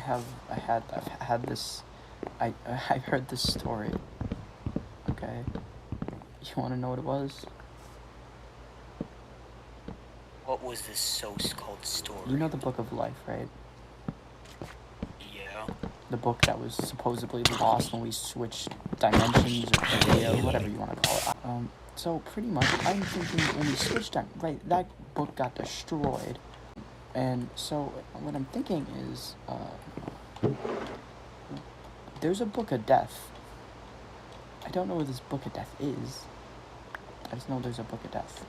I heard this story. Okay, you want to know what it was? What was this so-called story? You know the Book of Life, right? Yeah. The book that was supposedly lost when we switched dimensions or area, whatever you want to call it. So pretty much, I'm thinking when we switched right, that book got destroyed, and so what I'm thinking is, there's a Book of Death. I don't know what this Book of Death is. I just know there's a Book of Death.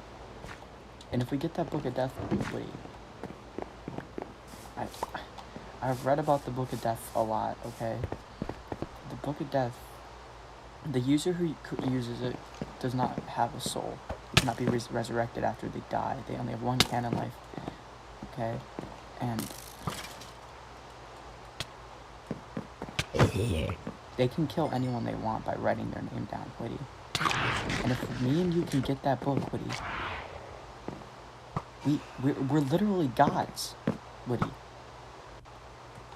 And if we get that Book of Death, wait. I've read about the Book of Death a lot, okay? The Book of Death, the user who uses it does not have a soul. They cannot be resurrected after they die. They only have one canon life, okay? And they can kill anyone they want by writing their name down, Witty. And if me and you can get that book, Witty, we're literally gods, Witty.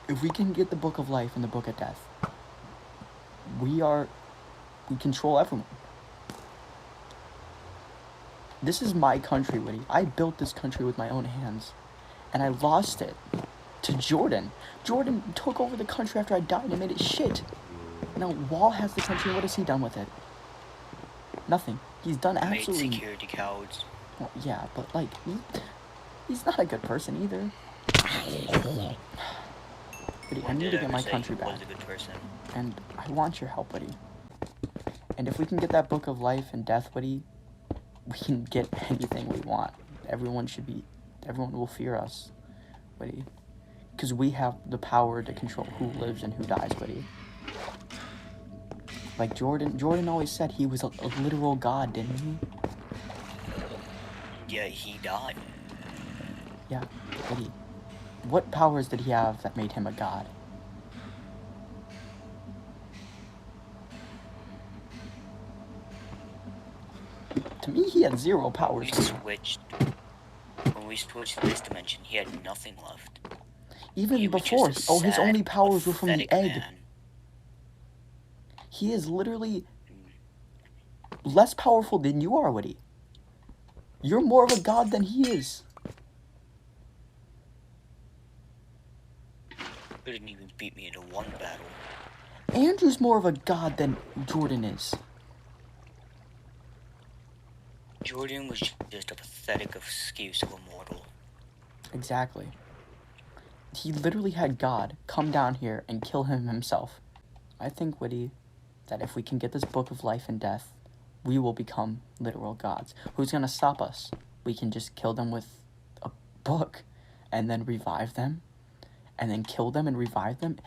If we can get the Book of Life and the Book of Death, we control everyone. This is my country, Witty. I built this country with my own hands, and I lost it to Jordan. Jordan took over the country after I died and made it shit. Now Wall has the country, and what has he done with it? Nothing. He's done absolutely... Made security codes. Well, yeah, but, like, he's not a good person either. Buddy, I need to get my country back. A good person. And I want your help, buddy. And if we can get that Book of Life and Death, buddy, we can get anything we want. Everyone will fear us, buddy. Because we have the power to control who lives and who dies, buddy. Like Jordan always said he was a literal god, didn't he? Yeah, he died. Yeah, buddy. What powers did he have that made him a god? To me, he had zero powers. When we switched to this dimension, he had nothing left. Even before, his only powers were from the egg. Man. He is literally less powerful than you are, Woody. You're more of a god than he is. He didn't even beat me in one battle. Andrew's more of a god than Jordan is. Jordan was just a pathetic excuse of a mortal. Exactly. He literally had God come down here and kill him himself. I think, Woody, that if we can get this Book of Life and Death, we will become literal gods. Who's gonna stop us? We can just kill them with a book and then revive them and then kill them and revive them.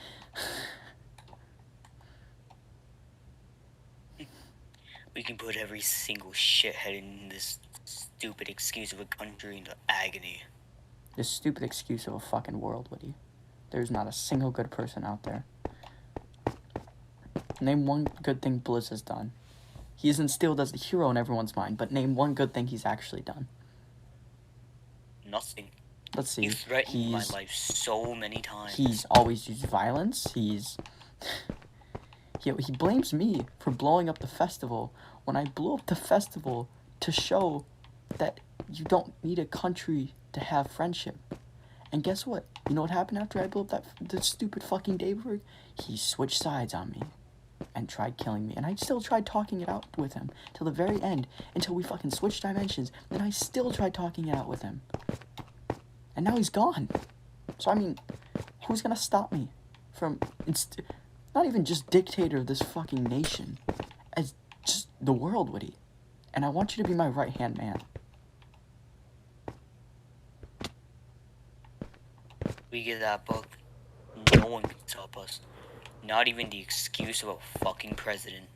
We can put every single shithead in this stupid excuse of a country into agony. This stupid excuse of a fucking world, Woody. There's not a single good person out there. Name one good thing Blizz has done. He is instilled as the hero in everyone's mind, but name one good thing he's actually done. Nothing. Let's see. He threatened my life so many times. He's always used violence. He blames me for blowing up the festival when I blew up the festival to show that you don't need a country to have friendship. And guess what? You know what happened after I blew up the stupid fucking Dayberg? He switched sides on me and tried killing me. And I still tried talking it out with him till the very end, until we fucking switched dimensions. Then I still tried talking it out with him. And now he's gone. So, I mean, who's gonna stop me from... not even just dictator of this fucking nation, as just the world, Woody. And I want you to be my right-hand man. We get that book, no one can stop us. Not even the excuse of a fucking president.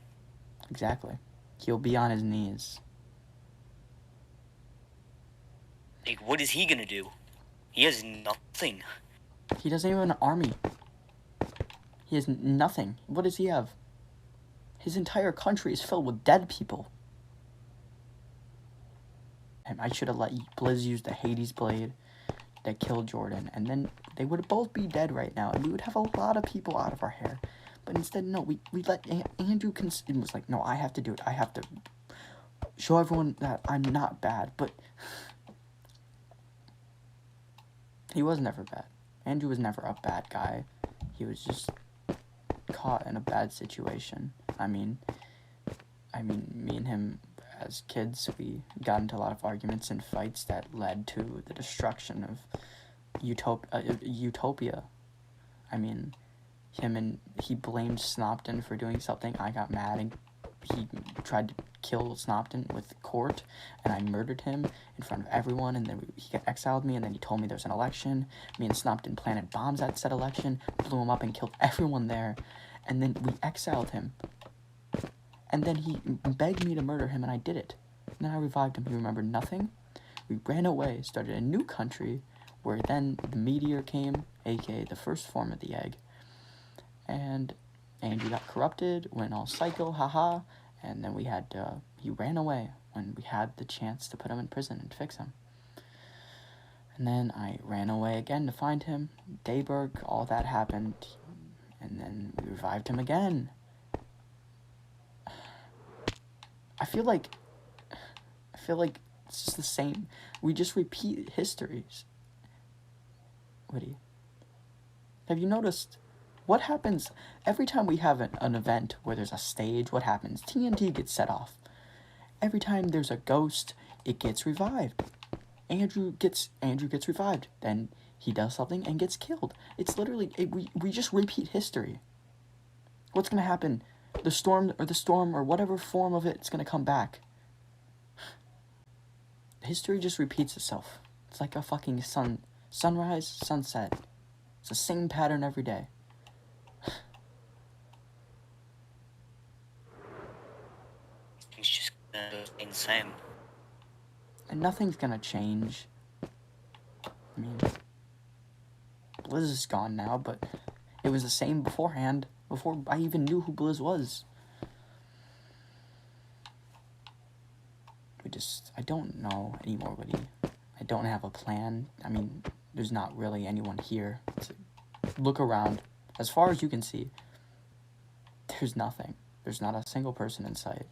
Exactly. He'll be on his knees. Like, what is he gonna do? He has nothing. He doesn't even have an army. He has nothing. What does he have? His entire country is filled with dead people. And I should have let Blizz use the Hades blade. that killed Jordan, and then they would both be dead right now, and we would have a lot of people out of our hair. But instead, no, we let Andrew it was like, no, I have to do it. I have to show everyone that I'm not bad. But he was never bad. Andrew was never a bad guy. He was just caught in a bad situation. I mean, me and him as kids, we got into a lot of arguments and fights that led to the destruction of Utopia. I mean, he blamed Snopton for doing something. I got mad and he tried to kill Snopton with court, and I murdered him in front of everyone, and then he exiled me, and then he told me there was an election. Me and Snopton planted bombs at said election, blew him up, and killed everyone there, and then we exiled him. And then he begged me to murder him, and I did it. And then I revived him. He remembered nothing. We ran away, started a new country, where then the meteor came, aka the first form of the egg. And Andrew got corrupted, went all psycho, haha. And then he ran away when we had the chance to put him in prison and fix him. And then I ran away again to find him. Dayberg, all that happened. And then we revived him again. I feel like it's just the same. We just repeat histories. Woody, have you noticed what happens every time we have an event where there's a stage? What happens? TNT gets set off. Every time there's a ghost, it gets revived. Andrew gets revived. Then he does something and gets killed. It's literally we just repeat history. What's gonna happen? The storm or whatever form of it's gonna come back. History just repeats itself. It's like a fucking sunrise, sunset. It's the same pattern every day. It's just insane. And nothing's gonna change. I mean, Blizz is gone now, but it was the same beforehand. Before I even knew who Blizz was. I don't know anymore, Woody. I don't have a plan. I mean, there's not really anyone here. Look around. As far as you can see, there's nothing. There's not a single person in sight.